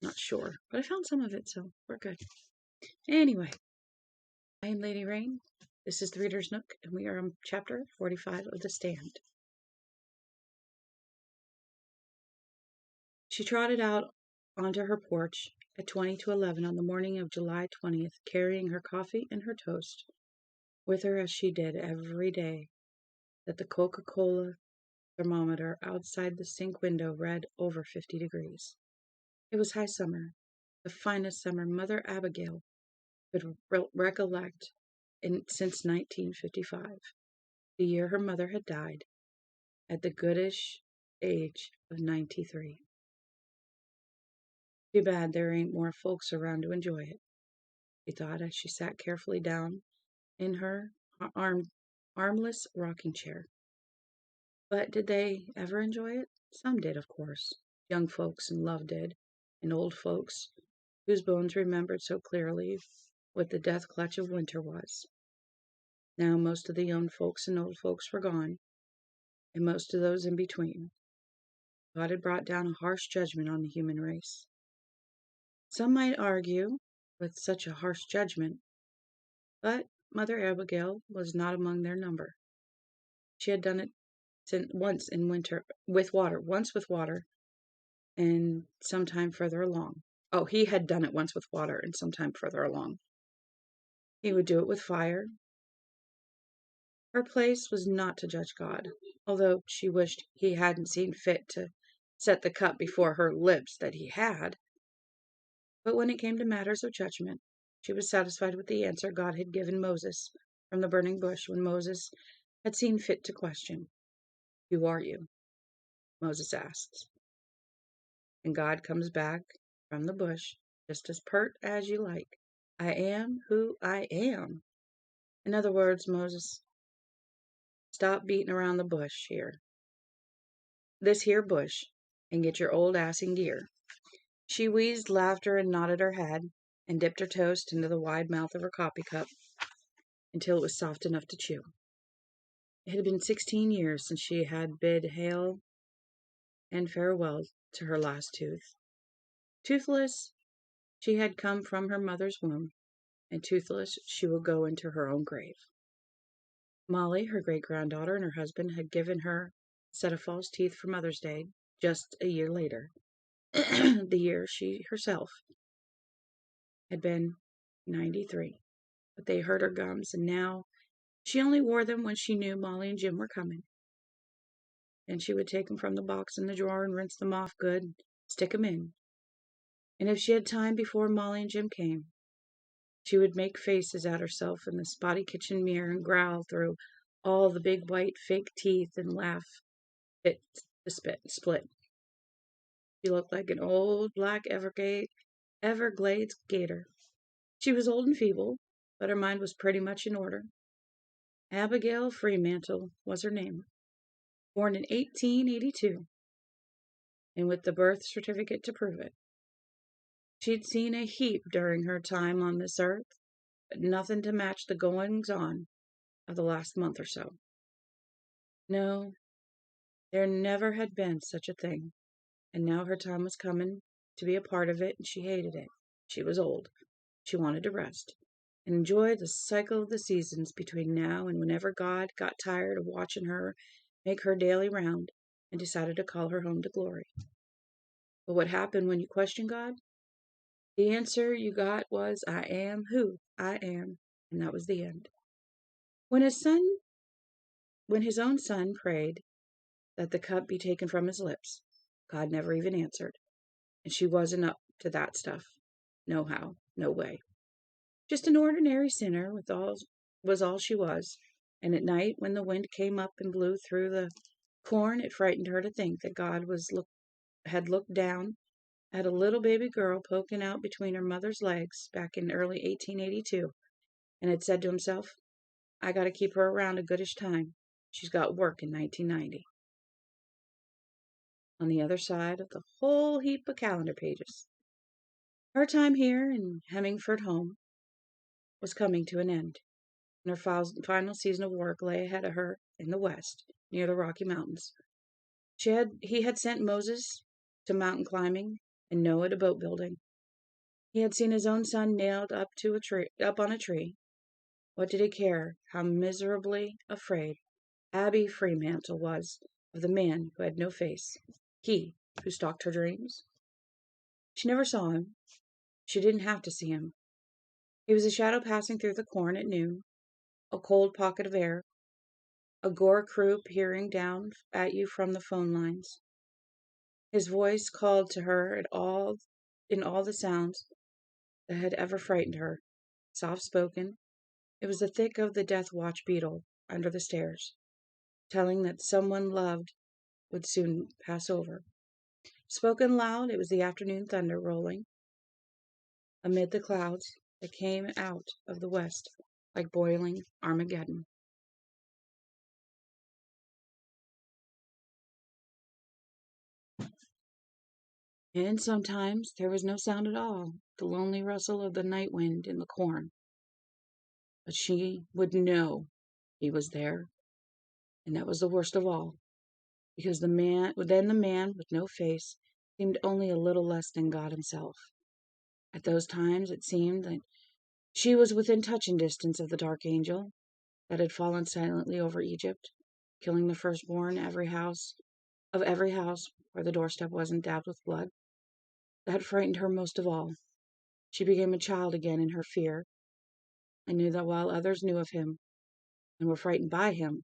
Not sure, but I found some of it, so we're good. Anyway, I am Lady Rain. This is the Reader's Nook, and we are on chapter 45 of The Stand. She trotted out onto her porch at 20 to 11 on the morning of July 20th, carrying her coffee and her toast with her as she did every day that the Coca-Cola thermometer outside the sink window read over 50 degrees. It was high summer, the finest summer Mother Abigail could recollect since 1955, the year her mother had died, at the goodish age of 93. Too bad there ain't more folks around to enjoy it, she thought as she sat carefully down in her armless rocking chair. But did they ever enjoy it? Some did, of course. Young folks in love did, and old folks whose bones remembered so clearly what the death clutch of winter was. Now most of the young folks and old folks were gone, and most of those in between. God had brought down a harsh judgment on the human race. Some might argue with such a harsh judgment, but Mother Abigail was not among their number. She had done it once with water, and sometime further along. Oh, he had done it once with water and sometime further along. He would do it with fire. Her place was not to judge God, although she wished he hadn't seen fit to set the cup before her lips that he had. But when it came to matters of judgment, she was satisfied with the answer God had given Moses from the burning bush when Moses had seen fit to question. "Who are you?" Moses asks. And God comes back from the bush just as pert as you like. "I am who I am." In other words, Moses, stop beating around the bush here. This here bush, and get your old ass in gear. She wheezed laughter and nodded her head, and dipped her toast into the wide mouth of her coffee cup until it was soft enough to chew. It had been 16 years since she had bid hail and farewell to her last tooth. Toothless, she had come from her mother's womb, and toothless she will go into her own grave. Molly, her great-granddaughter, and her husband had given her a set of false teeth for Mother's Day just a year later, the year she herself had been 93. But they hurt her gums, and now she only wore them when she knew Molly and Jim were coming. Then she would take them from the box in the drawer and rinse them off good, and stick them in. And if she had time before Molly and Jim came, she would make faces at herself in the spotty kitchen mirror and growl through all the big white fake teeth and laugh fit to split. She looked like an old black Everglades gator. She was old and feeble, but her mind was pretty much in order. Abigail Fremantle was her name, born in 1882, and with the birth certificate to prove it. She'd seen a heap during her time on this earth, but nothing to match the goings-on of the last month or so. No, there never had been such a thing, and now her time was coming to be a part of it, and she hated it. She was old. She wanted to rest and enjoy the cycle of the seasons between now and whenever God got tired of watching her make her daily round and decided to call her home to glory. But what happened when you questioned God? The answer you got was, "I am who I am," and that was the end. When his own son prayed that the cup be taken from his lips, God never even answered, and she wasn't up to that stuff. No how, no way. Just an ordinary sinner was all she was, and at night when the wind came up and blew through the corn, it frightened her to think that God had looked down at a little baby girl poking out between her mother's legs back in early 1882, and had said to himself, "I got to keep her around a goodish time. She's got work in 1990. On the other side of the whole heap of calendar pages, her time here in Hemmingford home was coming to an end, and her final season of work lay ahead of her in the west, near the Rocky Mountains. He had sent Moses to mountain climbing and Noah to boat building. He had seen his own son nailed up on a tree. What did he care how miserably afraid Abby Freemantle was of the man who had no face, he who stalked her dreams? She never saw him. She didn't have to see him. He was a shadow passing through the corn at noon, a cold pocket of air, a gore crew peering down at you from the phone lines. His voice called to her in all the sounds that had ever frightened her. Soft-spoken, it was the thick of the death watch beetle under the stairs, telling that someone loved would soon pass over. Spoken loud, it was the afternoon thunder rolling amid the clouds that came out of the west like boiling Armageddon. And sometimes there was no sound at all, the lonely rustle of the night wind in the corn. But she would know he was there, and that was the worst of all, because the man with no face seemed only a little less than God himself. At those times it seemed that she was within touching distance of the dark angel that had fallen silently over Egypt, killing the firstborn of every house where the doorstep wasn't dabbed with blood. That frightened her most of all. She became a child again in her fear, and knew that while others knew of him and were frightened by him,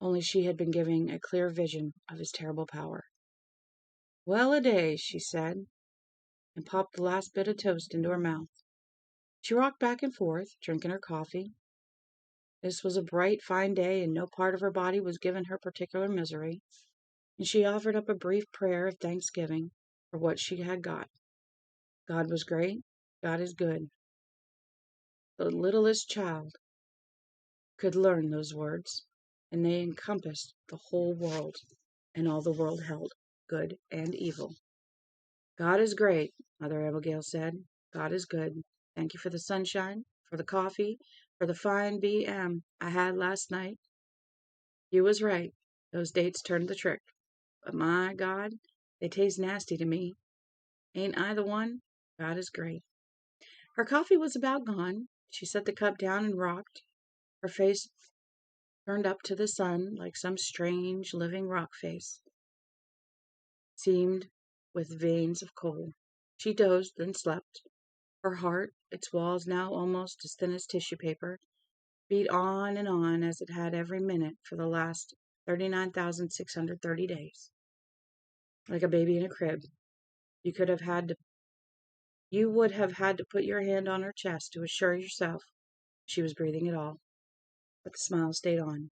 only she had been given a clear vision of his terrible power. "Well-a-day," she said, and popped the last bit of toast into her mouth. She rocked back and forth, drinking her coffee. This was a bright, fine day, and no part of her body was giving her particular misery, and she offered up a brief prayer of thanksgiving for what she had got. God was great. God is good. The littlest child could learn those words, and they encompassed the whole world and all the world held, good and evil. God is great, Mother Abigail said. God is good. Thank you for the sunshine, for the coffee, for the fine B.M. I had last night. You was right. Those dates turned the trick. But my God, they taste nasty to me. Ain't I the one? God is great. Her coffee was about gone. She set the cup down and rocked, her face turned up to the sun like some strange living rock face, seamed with veins of coal. She dozed, then slept. Her heart, its walls now almost as thin as tissue paper, beat on and on as it had every minute for the last 39,630 days. Like a baby in a crib, you would have had to put your hand on her chest to assure yourself she was breathing at all. But the smile stayed on.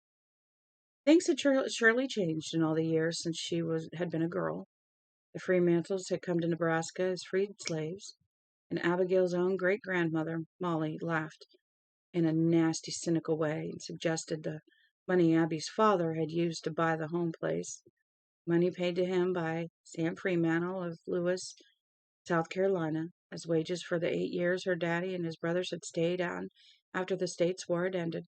Things had surely changed in all the years since she had been a girl. The Fremantles had come to Nebraska as freed slaves, and Abigail's own great-grandmother, Molly, laughed in a nasty, cynical way and suggested the money Abby's father had used to buy the home place, money paid to him by Sam Fremantle of Lewis, South Carolina, as wages for the 8 years her daddy and his brothers had stayed on after the state's war had ended,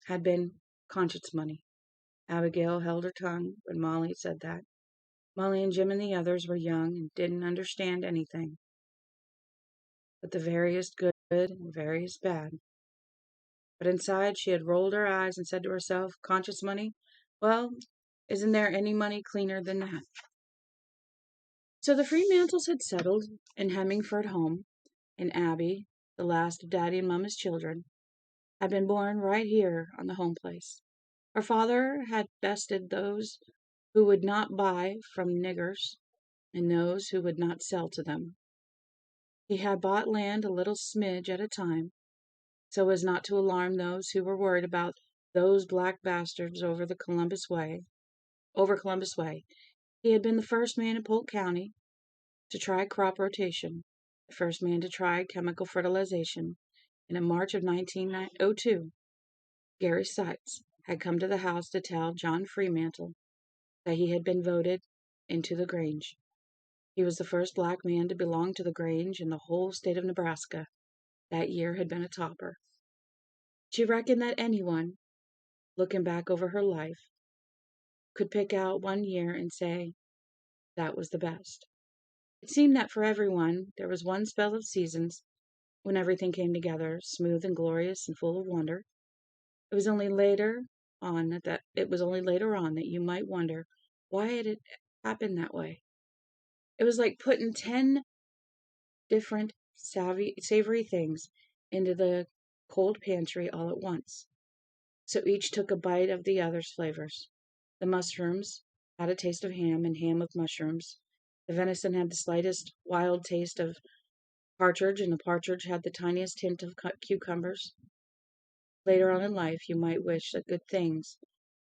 had been conscience money. Abigail held her tongue when Molly said that. Molly and Jim and the others were young and didn't understand anything but the veriest good and veriest bad. But inside she had rolled her eyes and said to herself, conscience money? Well, isn't there any money cleaner than that? So the Fremantles had settled in Hemmingford home, and Abby, the last of Daddy and Mama's children, had been born right here on the home place. Her father had bested those who would not buy from niggers and those who would not sell to them. He had bought land a little smidge at a time, so as not to alarm those who were worried about those black bastards over Columbus Way. He had been the first man in Polk County to try crop rotation, the first man to try chemical fertilization, and in March of 1902, Gary Sykes had come to the house to tell John Fremantle that he had been voted into the Grange. He was the first black man to belong to the Grange in the whole state of Nebraska. That year had been a topper. She reckoned that anyone, looking back over her life, could pick out one year and say, that was the best. It seemed that for everyone there was one spell of seasons when everything came together, smooth and glorious and full of wonder. It was only later on that you might wonder why it had happened that way. It was like putting 10 different savory things into the cold pantry all at once. So each took a bite of the other's flavors. The mushrooms had a taste of ham and ham of mushrooms. The venison had the slightest wild taste of partridge, and the partridge had the tiniest hint of cucumbers. Later on in life, you might wish that good things,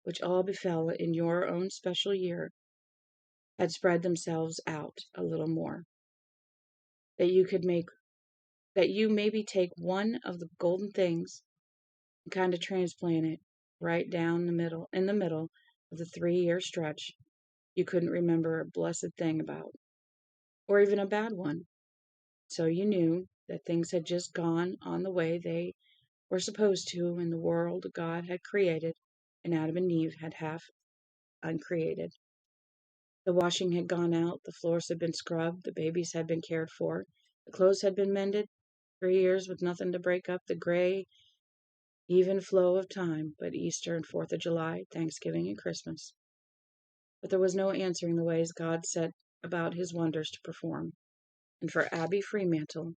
which all befell in your own special year, had spread themselves out a little more. That you maybe take one of the golden things and kind of transplant it right down in the middle of the 3-year stretch you couldn't remember a blessed thing about, or even a bad one. So you knew that things had just gone on the way they were supposed to in the world God had created and Adam and Eve had half uncreated. The washing had gone out, the floors had been scrubbed, the babies had been cared for, the clothes had been mended. 3 years with nothing to break up the gray, even flow of time but Easter and 4th of July, Thanksgiving and Christmas. But there was no answering the ways God set about his wonders to perform. And for Abby Freemantle,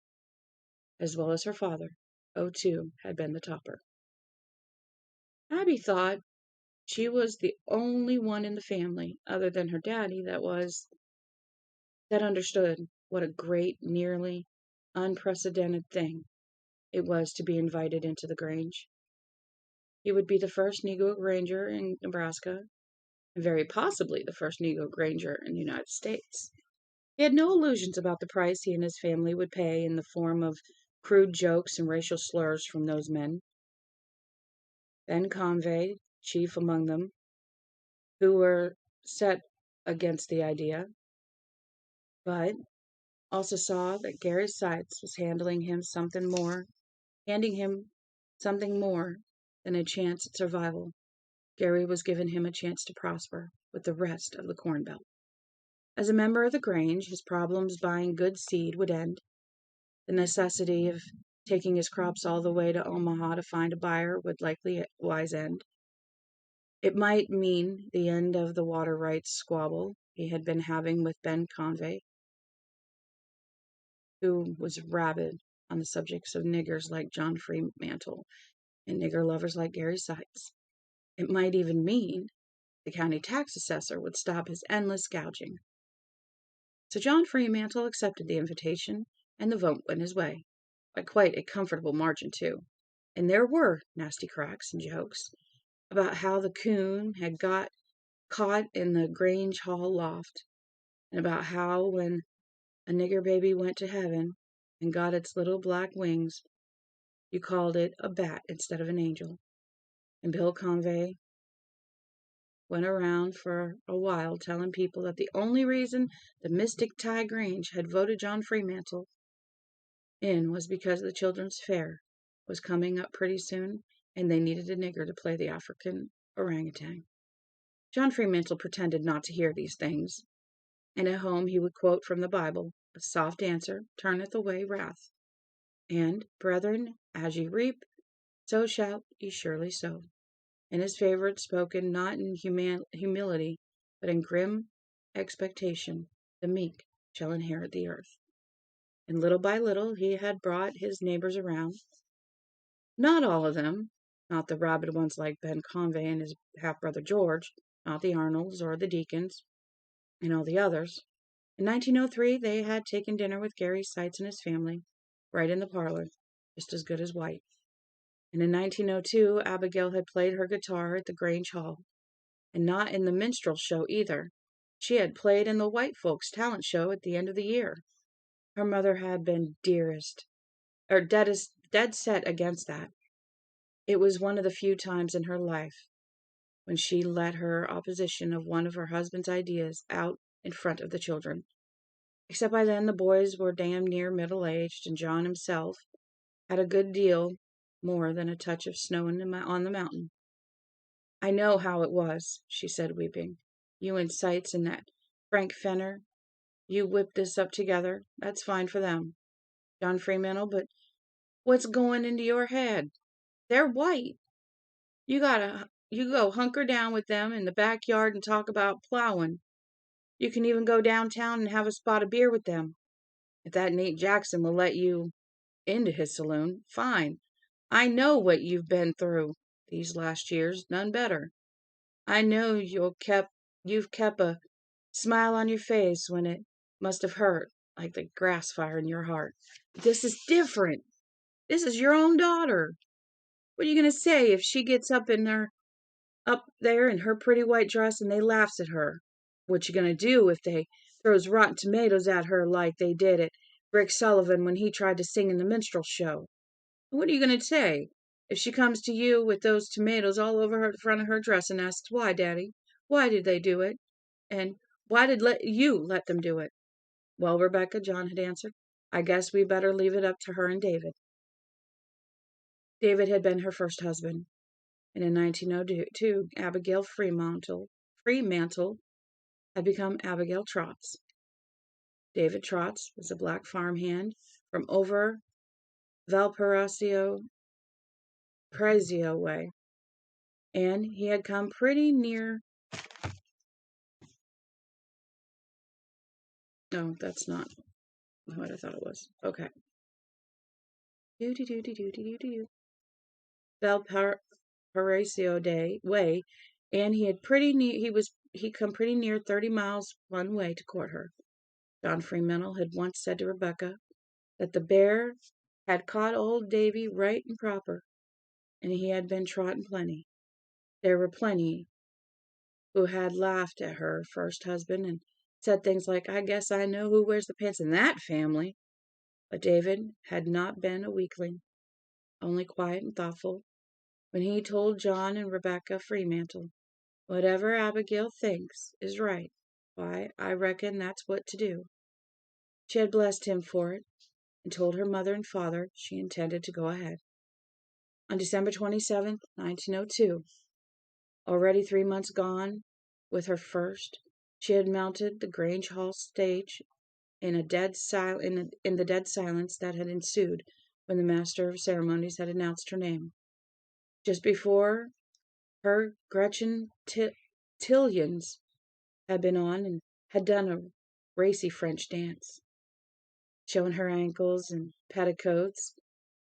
as well as her father, 02 had been the topper. Abby thought she was the only one in the family, other than her daddy, that understood what a great, nearly unprecedented thing it was to be invited into the Grange. He would be the first Negro Granger in Nebraska, and very possibly the first Negro Granger in the United States. He had no illusions about the price he and his family would pay in the form of crude jokes and racial slurs from those men. Ben Convey, chief among them, who were set against the idea, but also saw that Gary Seitz was handing him something more than a chance at survival. Gary was giving him a chance to prosper with the rest of the Corn Belt. As a member of the Grange, his problems buying good seed would end. The necessity of taking his crops all the way to Omaha to find a buyer would likewise end. It might mean the end of the water rights squabble he had been having with Ben Convey, who was rabid on the subjects of niggers like John Freemantle and nigger lovers like Gary Seitz. It might even mean the county tax assessor would stop his endless gouging. So John Freemantle accepted the invitation, and the vote went his way, by quite a comfortable margin, too. And there were nasty cracks and jokes about how the coon had got caught in the Grange Hall loft, and about how when a nigger baby went to heaven and got its little black wings, you called it a bat instead of an angel. And Bill Convey went around for a while telling people that the only reason the Mystic Ty Grange had voted John Freemantle in was because the children's fair was coming up pretty soon, and they needed a nigger to play the African orangutan. John Freemantle pretended not to hear these things, and at home he would quote from the Bible, "A soft answer turneth away wrath," and, "Brethren, as ye reap, so shall ye surely sow." And his favorite, spoken not in humility, but in grim expectation, "The meek shall inherit the earth." And little by little he had brought his neighbors around. Not all of them, not the rabid ones like Ben Convey and his half-brother George, not the Arnolds or the Deacons, and all the others. In 1903 they had taken dinner with Gary Seitz and his family, right in the parlor, just as good as white. And in 1902 Abigail had played her guitar at the Grange Hall, and not in the minstrel show either. She had played in the white folks' talent show at the end of the year. Her mother had been dead set against that. It was one of the few times in her life when she let her opposition of one of her husband's ideas out in front of the children. Except by then the boys were damn near middle-aged, and John himself had a good deal more than a touch of snow on the mountain. "I know how it was," she said, weeping. "You and Seitz and that Frank Fenner, you whipped this up together. That's fine for them, John Fremantle, but what's going into your head? They're white. You go hunker down with them in the backyard and talk about plowing. You can even go downtown and have a spot of beer with them. If that Nate Jackson will let you into his saloon, fine. I know what you've been through these last years, none better. I know you've kept a smile on your face when it must have hurt like the grass fire in your heart. This is different. This is your own daughter. What are you gonna say if she gets up there in her pretty white dress and they laughs at her? What you gonna do if they throws rotten tomatoes at her like they did at Rick Sullivan when he tried to sing in the minstrel show? What are you gonna say if she comes to you with those tomatoes all over the front of her dress and asks, "Why, Daddy? Why did they do it? And why did you let them do it?" "Well, Rebecca," John had answered, "I guess we better leave it up to her and David." David had been her first husband, and in 1902 Abigail Fremantle had become Abigail Trotz. David Trotz was a black farmhand from over Valparaiso way, and he had come pretty near. No, that's not what I thought it was. Okay. Valparaiso way, and he come pretty near 30 miles one way to court her. John Fremantle had once said to Rebecca that the bear had caught old Davy right and proper, and he had been trotting plenty. There were plenty who had laughed at her first husband and said things like, "I guess I know who wears the pants in that family." But David had not been a weakling, only quiet and thoughtful, when he told John and Rebecca Fremantle, "Whatever Abigail thinks is right, why, I reckon that's what to do." She had blessed him for it, and told her mother and father she intended to go ahead. On December 27th, 1902, already 3 months gone with her first, she had mounted the Grange Hall stage in the dead silence that had ensued when the master of ceremonies had announced her name. Just before her, Gretchen Tillions had been on and had done a racy French dance, showing her ankles and petticoats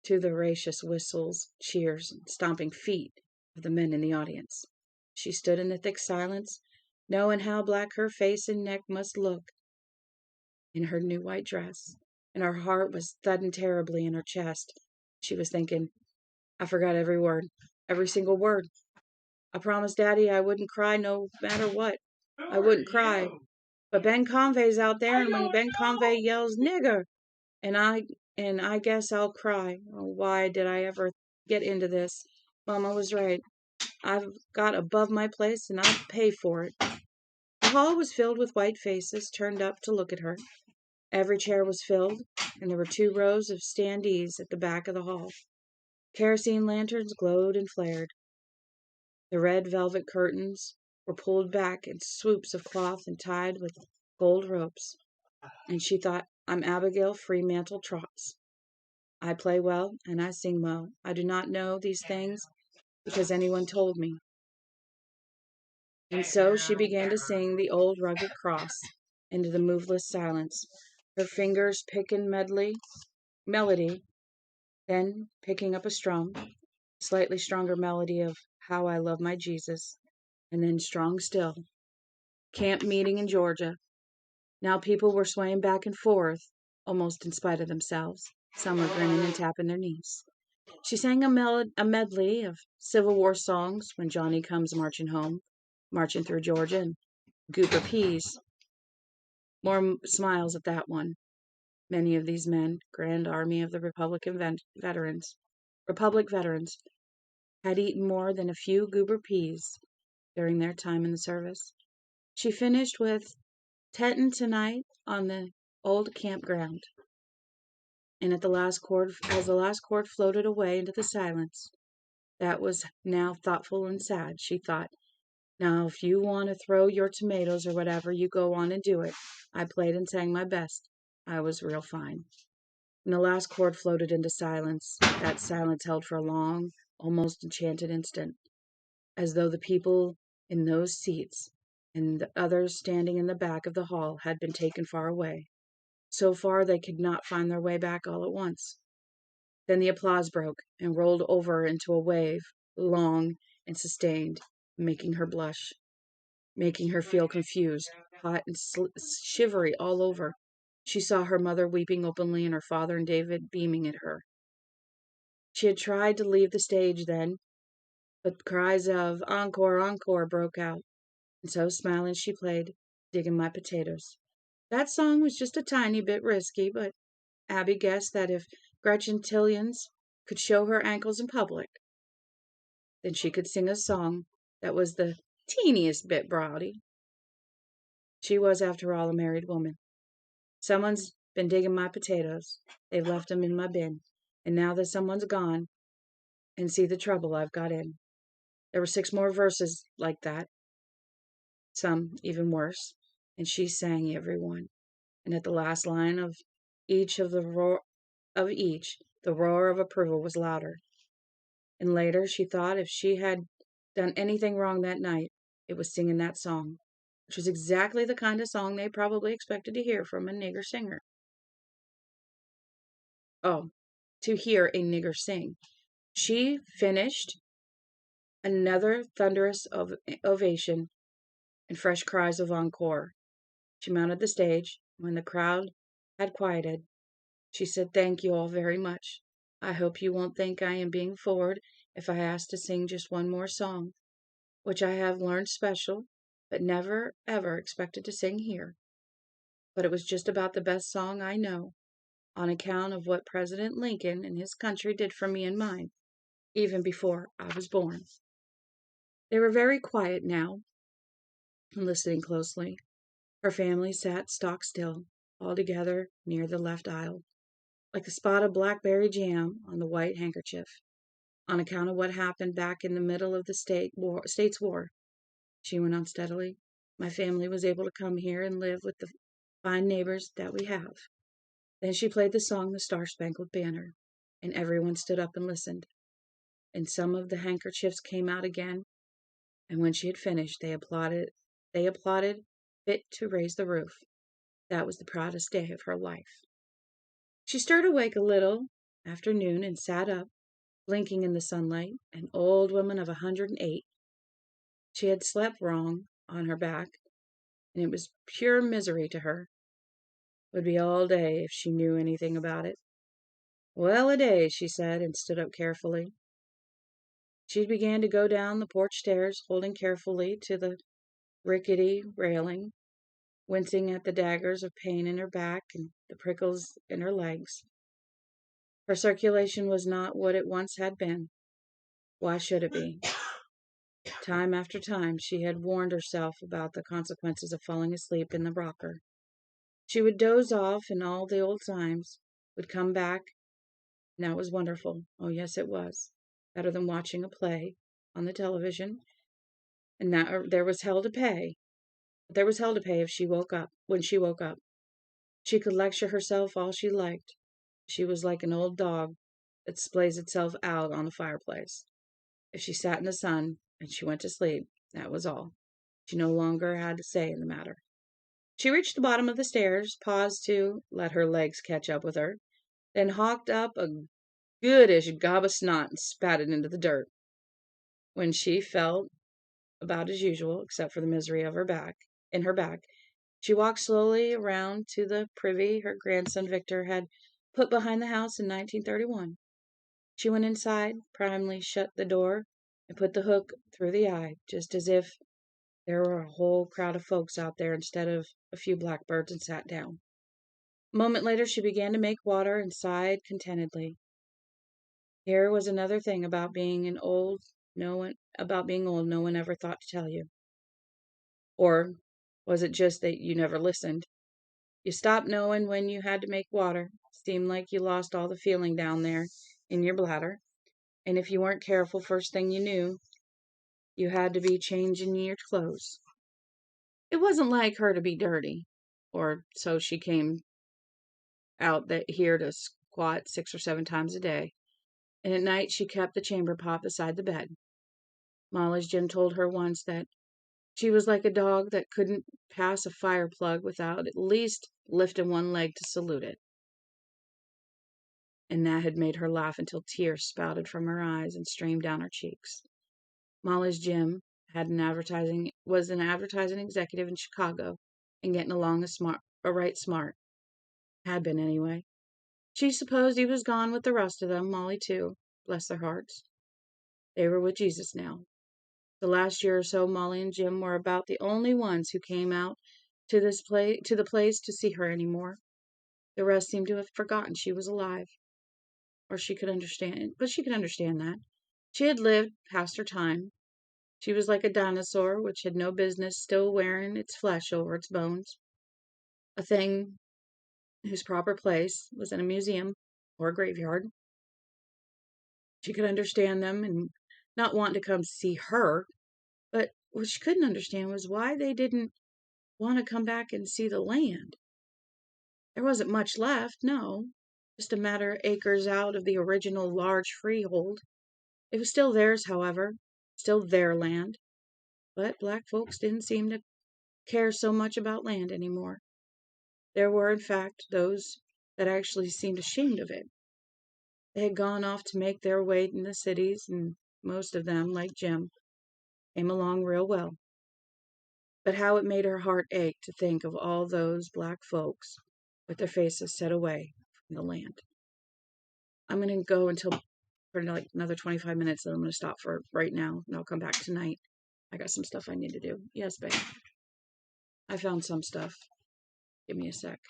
to the raucous whistles, cheers, and stomping feet of the men in the audience. She stood in the thick silence, knowing how black her face and neck must look in her new white dress, and her heart was thudding terribly in her chest. She was thinking, "I forgot every word, every single word. I promised Daddy I wouldn't cry no matter what. I wouldn't cry. But Ben Convey's out there, and when Ben Convey yells nigger, and I guess I'll cry. Oh, why did I ever get into this? Mama was right. I've got above my place, and I'll pay for it." The hall was filled with white faces turned up to look at her. Every chair was filled, and there were 2 rows of standees at the back of the hall. Kerosene lanterns glowed and flared. The red velvet curtains were pulled back in swoops of cloth and tied with gold ropes. And she thought, "I'm Abigail Fremantle Trotz. I play well and I sing well. I do not know these things because anyone told me." And so she began to sing the old rugged cross into the moveless silence, her fingers picking melody, then picking up a slightly stronger melody of "How I Love My Jesus," and then strong still, "Camp Meeting in Georgia." Now people were swaying back and forth, almost in spite of themselves. Some were grinning and tapping their knees. She sang a medley of Civil War songs, "When Johnny Comes Marching Home," "Marching Through Georgia," and "Goober Peas." More smiles at that one. Many of these men, Grand Army of the Republic veterans, had eaten more than a few goober peas during their time in the service. She finished with "Tettin' Tonight on the Old Campground," and as the last chord floated away into the silence that was now thoughtful and sad, she thought, Now, if you want to throw your tomatoes or whatever, you go on and do it. I played and sang my best. I was real fine." And the last chord floated into silence. That silence held for a long, almost enchanted instant, as though the people in those seats and the others standing in the back of the hall had been taken far away, so far they could not find their way back all at once. Then the applause broke and rolled over into a wave, long and sustained, making her blush, making her feel confused, hot and shivery all over. She saw her mother weeping openly and her father and David beaming at her. She had tried to leave the stage then, but cries of "Encore, encore" broke out, and so smiling she played, "Digging My Potatoes." That song was just a tiny bit risky, but Abby guessed that if Gretchen Tillions could show her ankles in public, then she could sing a song that was the teeniest bit brawdy. She was, after all, a married woman. "Someone's been digging my potatoes. They've left 'em in my bin. And now that someone's gone, and see the trouble I've got in." There were 6 more verses like that, some even worse, and she sang every one. And at the last line of each of the roar the roar of approval was louder. And later she thought if she had done anything wrong that night, it was singing that song, which was exactly the kind of song they probably expected to hear from a nigger singer. Oh, to hear a nigger sing. She finished another thunderous ovation and fresh cries of encore. She mounted the stage. When the crowd had quieted, she said, "Thank you all very much. I hope you won't think I am being forward if I ask to sing just one more song, which I have learned special, but never ever expected to sing here. But it was just about the best song I know, on account of what President Lincoln and his country did for me and mine, even before I was born." They were very quiet now, and listening closely. Her family sat stock still, all together near the left aisle, like a spot of blackberry jam on the white handkerchief. "On account of what happened back in the middle of the state's war," she went on steadily, "my family was able to come here and live with the fine neighbors that we have." Then she played the song "The Star Spangled Banner," and everyone stood up and listened. And some of the handkerchiefs came out again, and when she had finished, they applauded fit to raise the roof. That was the proudest day of her life. She stirred awake a little after noon and sat up, blinking in the sunlight, an old woman of 108. She had slept wrong on her back, and it was pure misery to her. Would be all day if she knew anything about it. "Well a day," she said, and stood up carefully. She began to go down the porch stairs, holding carefully to the rickety railing, wincing at the daggers of pain in her back and the prickles in her legs. Her circulation was not what it once had been. Why should it be? Time after time she had warned herself about the consequences of falling asleep in the rocker. She would doze off, and all the old times would come back. And that was wonderful. Oh, yes, it was. Better than watching a play on the television. And that there was hell to pay. There was hell to pay if she woke up. When she woke up, she could lecture herself all she liked. She was like an old dog that splays itself out on the fireplace. If she sat in the sun and she went to sleep, that was all. She no longer had a say in the matter. She reached the bottom of the stairs, paused to let her legs catch up with her, then hawked up a goodish gob of snot and spat it into the dirt. When she felt about as usual, except for the misery of her back, she walked slowly around to the privy her grandson Victor had put behind the house in 1931. She went inside, primly shut the door, and put the hook through the eye, just as if there were a whole crowd of folks out there instead of a few blackbirds, and sat down. A moment later she began to make water and sighed contentedly. Here was another thing about being old no one ever thought to tell you. Or was it just that you never listened? You stopped knowing when you had to make water. Seemed like you lost all the feeling down there in your bladder. And if you weren't careful, first thing you knew, You had to be changing your clothes. It wasn't like her to be dirty, or so she came out that here to squat 6 or 7 times a day, and at night she kept the chamber pot beside the bed. Molly's Jim told her once that she was like a dog that couldn't pass a fire plug without at least lifting one leg to salute it. And that had made her laugh until tears spouted from her eyes and streamed down her cheeks. Molly's Jim was an advertising executive in Chicago and getting along right smart. Had been anyway. She supposed he was gone with the rest of them, Molly too, bless their hearts. They were with Jesus now. The last year or so, Molly and Jim were about the only ones who came out to the place to see her anymore. The rest seemed to have forgotten she was alive. But she could understand that. She had lived past her time. She was like a dinosaur which had no business still wearing its flesh over its bones. A thing whose proper place was in a museum or a graveyard. She could understand them and not want to come see her, but what she couldn't understand was why they didn't want to come back and see the land. There wasn't much left, no, just a matter of acres out of the original large freehold. It was still theirs, however, still their land, but black folks didn't seem to care so much about land anymore. There were, in fact, those that actually seemed ashamed of it. They had gone off to make their way in the cities, and most of them, like Jim, came along real well. But how it made her heart ache to think of all those black folks with their faces set away from the land. I'm going to go for like another 25 minutes, and I'm going to stop for right now, and I'll come back tonight. I got some stuff I need to do. Yes, babe. I found some stuff. Give me a sec.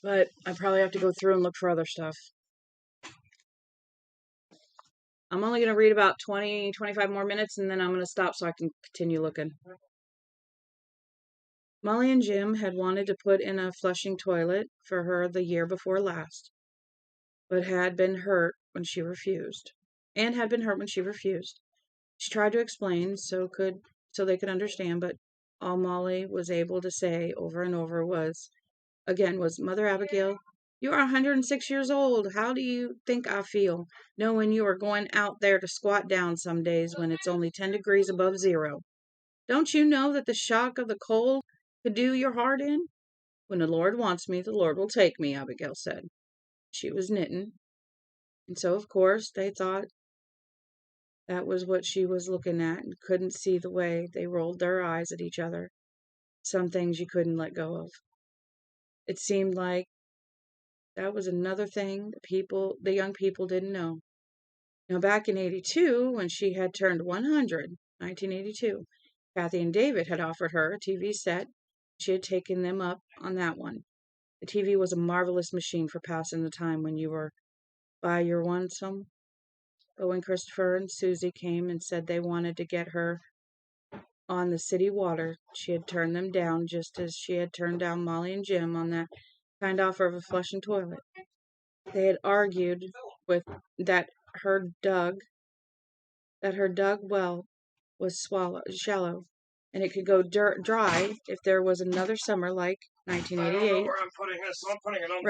But I probably have to go through and look for other stuff. I'm only going to read about 20, 25 more minutes, and then I'm going to stop so I can continue looking. Molly and Jim had wanted to put in a flushing toilet for her the year before last, but had been hurt when she refused. She tried to explain so they could understand, but all Molly was able to say over and over was, Mother Abigail, you are 106 years old. How do you think I feel, knowing you are going out there to squat down some days when it's only 10 degrees above zero? Don't you know that the shock of the cold could do your heart in? When the Lord wants me, the Lord will take me, Abigail said. She was knitting, and so, of course, they thought that was what she was looking at and couldn't see the way they rolled their eyes at each other. Some things you couldn't let go of. It seemed like That was another thing the young people didn't know. Now, back in 82, when she had turned 100, 1982, Kathy and David had offered her a TV set. She had taken them up on that one. The TV was a marvelous machine for passing the time when you were by your lonesome. But when Christopher and Susie came and said they wanted to get her on the city water, she had turned them down just as she had turned down Molly and Jim on that kind offer of a flushing toilet. They had argued with that her dug well was shallow, and it could go dry if there was another summer like 1988. I don't know where I'm putting this, so I'm putting it on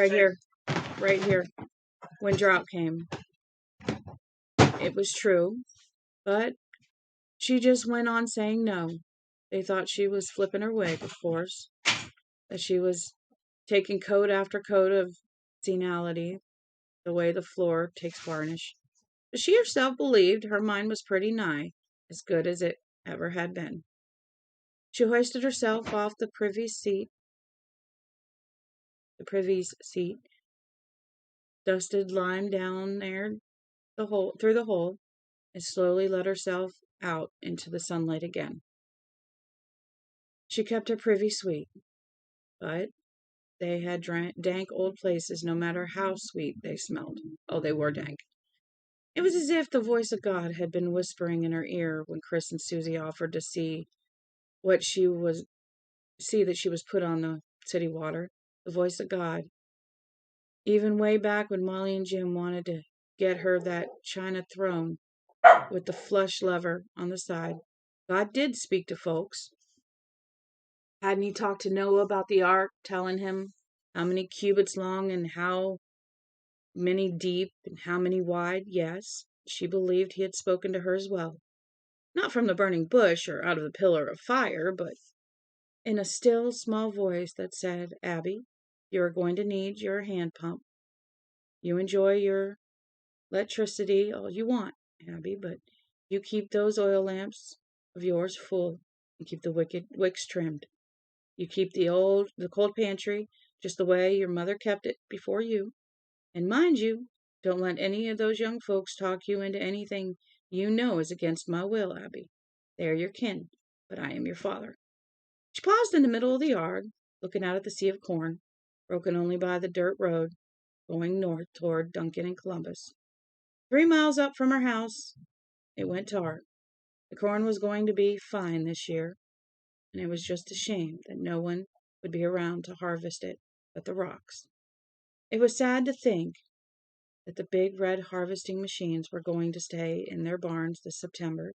right here, when drought came. It was true, but she just went on saying no. They thought she was flipping her wig, of course, that she was taking coat after coat of senility, the way the floor takes varnish. But she herself believed her mind was pretty nigh as good as it ever had been. She hoisted herself off the privy's seat, dusted lime down there through the hole, and slowly let herself out into the sunlight again. She kept her privy sweet, but they had dank old places no matter how sweet they smelled. Oh, they were dank. It was as if the voice of God had been whispering in her ear when Chris and Susie offered to see that she was put on the city water. The voice of God. Even way back when Molly and Jim wanted to get her that china throne with the flush lever on the side, God did speak to folks. Hadn't he talked to Noah about the ark, telling him how many cubits long and how many deep and how many wide? Yes, she believed he had spoken to her as well. Not from the burning bush or out of the pillar of fire, but in a still, small voice that said, Abby, you are going to need your hand pump. You enjoy your electricity all you want, Abby, but you keep those oil lamps of yours full and keep the wicks trimmed. You keep the cold pantry just the way your mother kept it before you. And mind you, don't let any of those young folks talk you into anything you know is against my will, Abby. They are your kin, but I am your father. She paused in the middle of the yard, looking out at the sea of corn, broken only by the dirt road going north toward Duncan and Columbus. 3 miles up from her house, it went tart. The corn was going to be fine this year, and it was just a shame that no one would be around to harvest it but the rocks. It was sad to think that the big red harvesting machines were going to stay in their barns this September.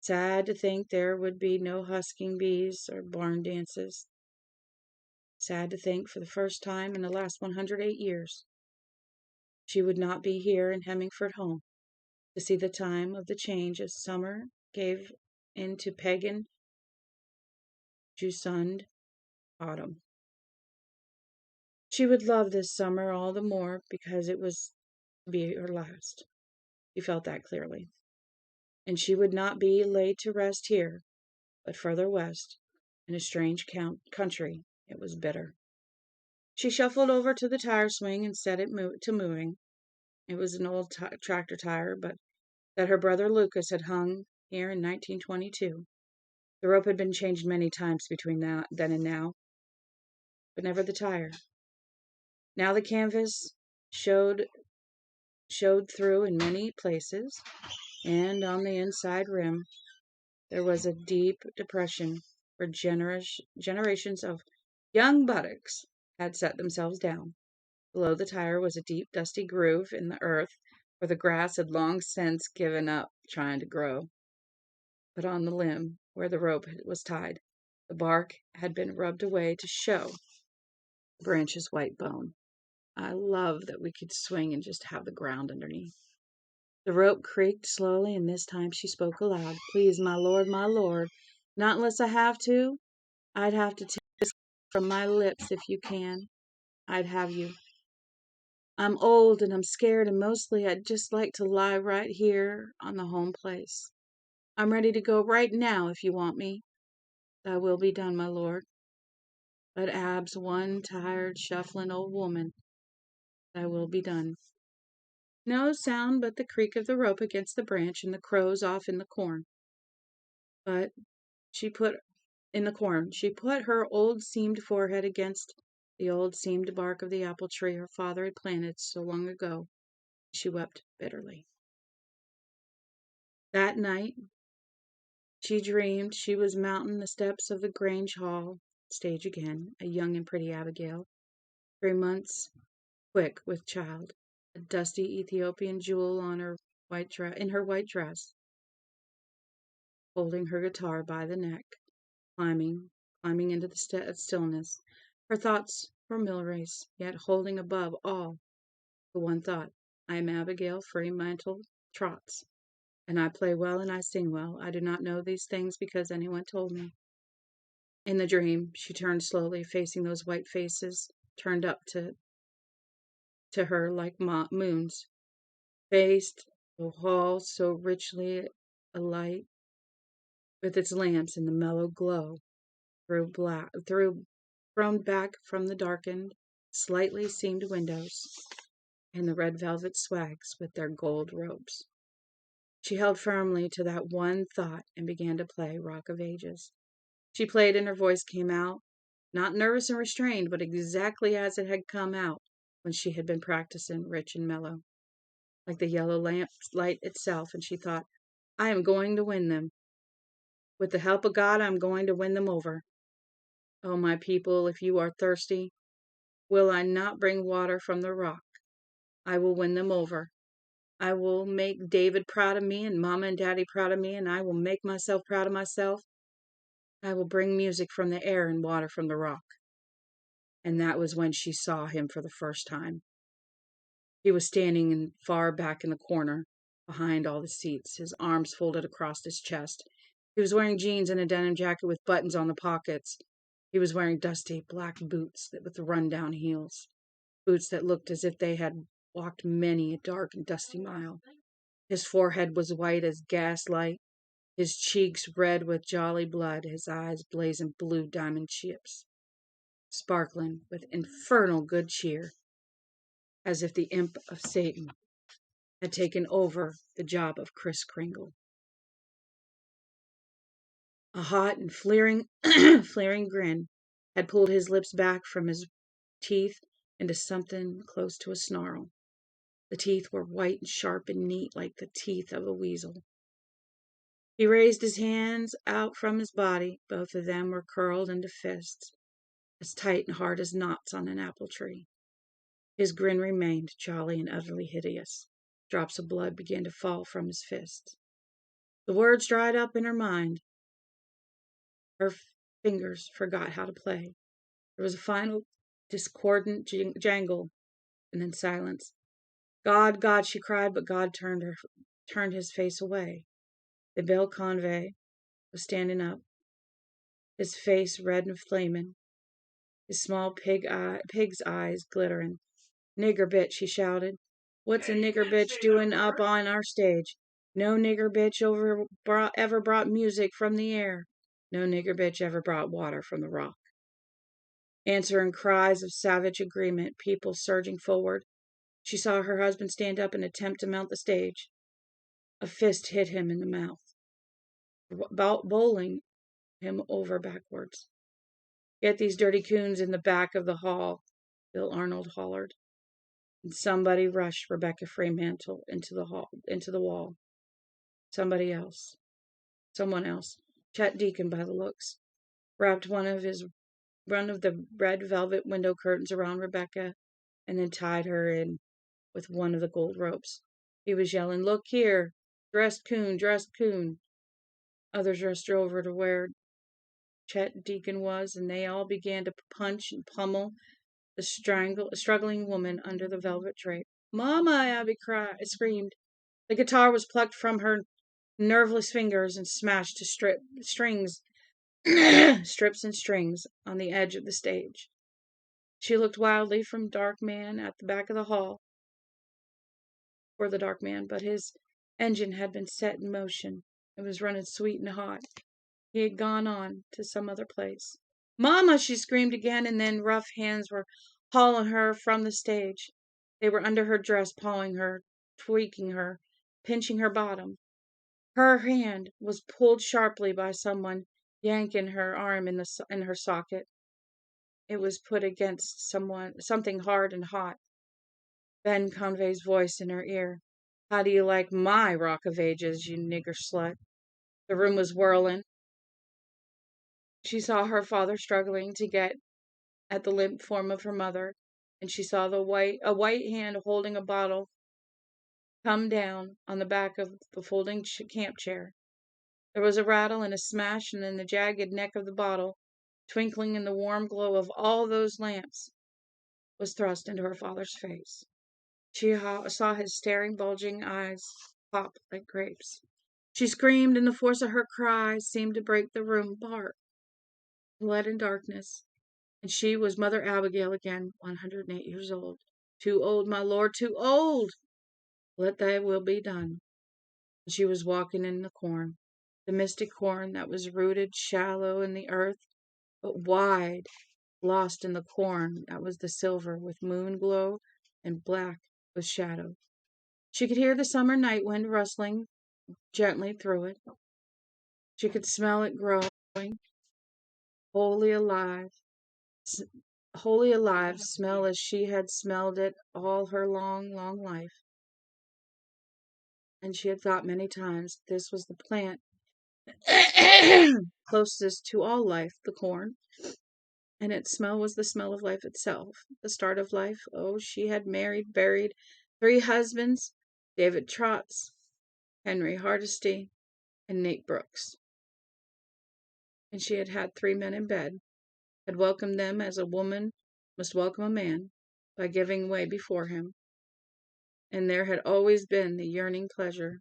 Sad to think there would be no husking bees or barn dances. Sad to think for the first time in the last 108 years, she would not be here in Hemmingford home to see the time of the change as summer gave into pagan Jusund autumn. She would love this summer all the more because it was to be her last. She felt that clearly. And she would not be laid to rest here, but further west, in a strange country. It was bitter. She shuffled over to the tire swing and set it to moving. It was an old tractor tire, but that her brother Lucas had hung here in 1922. The rope had been changed many times between then and now, but never the tire. Now the canvas showed through in many places, and on the inside rim there was a deep depression where generations of young buttocks had set themselves down. Below the tire was a deep, dusty groove in the earth where the grass had long since given up trying to grow. But on the limb where the rope was tied, the bark had been rubbed away to show the branch's white bone. I love that we could swing and just have the ground underneath. The rope creaked slowly, and this time she spoke aloud. Please, my lord, not unless I have to. I'd have to take this from my lips if you can. I'd have you. I'm old and I'm scared, and mostly I'd just like to lie right here on the home place. I'm ready to go right now if you want me. Thy will be done, my lord. But Ab's one tired, shuffling old woman Thy will be done. No sound but the creak of the rope against the branch and the crows off in the corn. But she put She put her old seamed forehead against the old seamed bark of the apple tree her father had planted so long ago. She wept bitterly. That night she dreamed she was mounting the steps of the Grange Hall stage again, a young and pretty Abigail, 3 months quick with child, a dusty Ethiopian jewel on her in her white dress, holding her guitar by the neck, climbing into the stillness. Her thoughts were mill race, yet holding above all the one thought: I am Abigail Fremantle Trotz, and I play well and I sing well. I do not know these things because anyone told me. In the dream, she turned slowly, facing those white faces turned up to her like moons, faced the hall so richly alight with its lamps in the mellow glow thrown back from the darkened, slightly seamed windows, and the red velvet swags with their gold ropes. She held firmly to that one thought and began to play Rock of Ages. She played and her voice came out, not nervous and restrained, but exactly as it had come out when she had been practicing, rich and mellow, like the yellow lamp light itself, and she thought, I am going to win them. With the help of God, I am going to win them over. Oh, my people, if you are thirsty, will I not bring water from the rock? I will win them over. I will make David proud of me and Mama and Daddy proud of me, and I will make myself proud of myself. I will bring music from the air and water from the rock. And that was when she saw him for the first time. He was standing far back in the corner, behind all the seats, his arms folded across his chest. He was wearing jeans and a denim jacket with buttons on the pockets. He was wearing dusty black boots with run-down heels, boots that looked as if they had walked many a dark and dusty mile. His forehead was white as gaslight, his cheeks red with jolly blood, his eyes blazing blue diamond chips, sparkling with infernal good cheer, as if the imp of Satan had taken over the job of Kris Kringle. A hot and flaring grin had pulled his lips back from his teeth into something close to a snarl. The teeth were white and sharp and neat like the teeth of a weasel. He raised his hands out from his body. Both of them were curled into fists, as tight and hard as knots on an apple tree. His grin remained jolly and utterly hideous. Drops of blood began to fall from his fists. The words dried up in her mind. Her fingers forgot how to play. There was a final discordant jangle, and then silence. God, God, she cried, but God turned his face away. The bel convict was standing up, his face red and flaming, his small pig's eyes glittering. Nigger bitch, he shouted. What's a nigger bitch doing up on our stage? No nigger bitch ever brought music from the air. No nigger bitch ever brought water from the rock. Answering cries of savage agreement, people surging forward. She saw her husband stand up and attempt to mount the stage. A fist hit him in the mouth, bowling him over backwards. Get these dirty coons in the back of the hall, Bill Arnold hollered. And somebody rushed Rebecca Fremantle into the wall. Someone else. Chet Deacon, by the looks, wrapped one of the red velvet window curtains around Rebecca, and then tied her in with one of the gold ropes. He was yelling, Look here, dressed coon, dressed coon. Others rushed over to where Chet Deacon was, and they all began to punch and pummel the struggling woman under the velvet drape. Mama, Abby screamed. The guitar was plucked from her nerveless fingers and smashed to strips and strings on the edge of the stage. She looked wildly from Dark Man at the back of the hall for the Dark Man, but his engine had been set in motion. It was running sweet and hot. He had gone on to some other place. Mama, she screamed again, and then rough hands were hauling her from the stage. They were under her dress, pawing her, tweaking her, pinching her bottom. Her hand was pulled sharply by someone yanking her arm in her socket. It was put against something hard and hot. Ben Convey's voice in her ear. How do you like my Rock of Ages, you nigger slut? The room was whirling. She saw her father struggling to get at the limp form of her mother, and she saw a white hand holding a bottle come down on the back of the folding camp chair. There was a rattle and a smash, and then the jagged neck of the bottle, twinkling in the warm glow of all those lamps, was thrust into her father's face. She saw his staring, bulging eyes pop like grapes. She screamed, and the force of her cry seemed to break the room apart. Blood and darkness, and she was Mother Abigail again, 108 years old. Too old, my lord, too old! Let thy will be done. And she was walking in the corn, the mystic corn that was rooted shallow in the earth, but wide, lost in the corn that was the silver with moon glow and black with shadow. She could hear the summer night wind rustling gently through it. She could smell it growing, wholly alive, smell as she had smelled it all her long, long life. And she had thought many times this was the plant closest to all life, the corn. And its smell was the smell of life itself, the start of life. Oh, she had buried 3 husbands, David Trotz, Henry Hardesty, and Nate Brooks. And she had had 3 men in bed, had welcomed them as a woman must welcome a man, by giving way before him. And there had always been the yearning pleasure,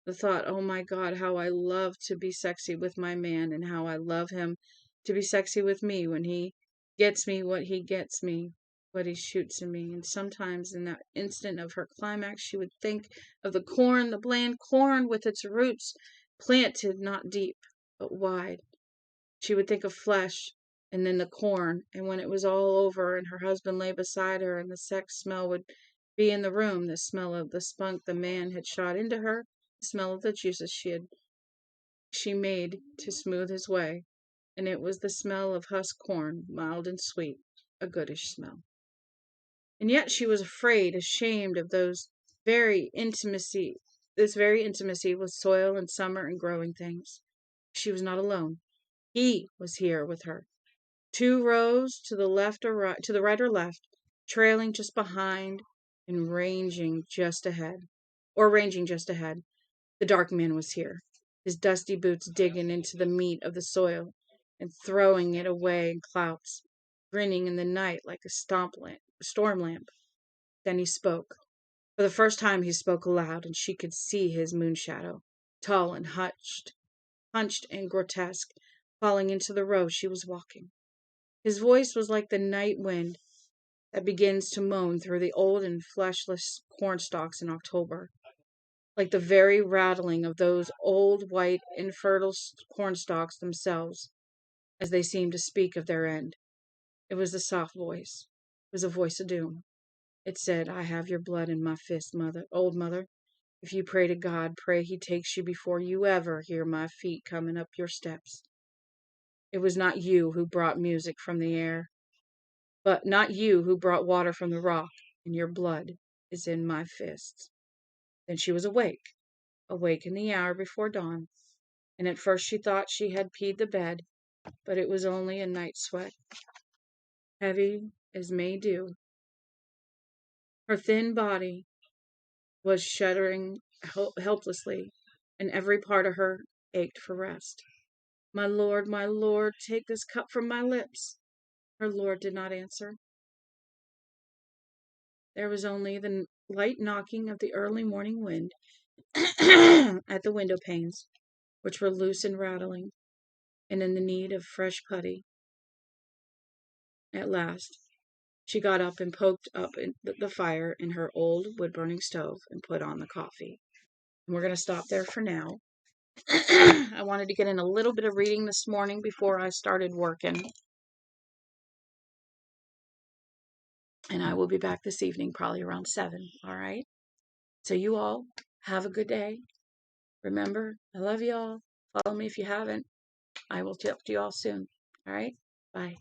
the thought, oh my God, how I love to be sexy with my man, and how I love him to be sexy with me when he gets me what he gets me, what he shoots in me. And sometimes in that instant of her climax, she would think of the corn, the bland corn with its roots planted not deep, but wide. She would think of flesh, and then the corn, and when it was all over and her husband lay beside her and the sex smell would be in the room, the smell of the spunk the man had shot into her, the smell of the juices she made to smooth his way, and it was the smell of husked corn, mild and sweet, a goodish smell. And yet she was ashamed of this very intimacy with soil and summer and growing things. She was not alone. He was here with her. 2 rows to the right or left, trailing just behind and ranging just ahead. The dark man was here, his dusty boots digging into the meat of the soil and throwing it away in clouds, grinning in the night like a storm lamp. Then he spoke. For the first time he spoke aloud, and she could see his moon shadow, tall and hunched and grotesque, falling into the row she was walking. His voice was like the night wind that begins to moan through the old and fleshless cornstalks in October, like the very rattling of those old white infertile cornstalks themselves, as they seemed to speak of their end. It was the soft voice. It was a voice of doom. It said, I have your blood in my fist, old mother. If you pray to God, pray he takes you before you ever hear my feet coming up your steps. It was not you who brought music from the air, but not you who brought water from the rock, and your blood is in my fists. Then she was awake in the hour before dawn, and at first she thought she had peed the bed, but it was only a night sweat, heavy as May dew. Her thin body was shuddering helplessly, and every part of her ached for rest. My Lord, take this cup from my lips. Her Lord did not answer. There was only the light knocking of the early morning wind at the window panes, which were loose and rattling, and in the need of fresh putty. At last, she got up and poked up the fire in her old wood-burning stove and put on the coffee. And we're going to stop there for now. I wanted to get in a little bit of reading this morning before I started working. and I will be back this evening, probably around 7. All right. So you all have a good day. Remember, I love you all. Follow me if you haven't. I will talk to you all soon. All right. Bye.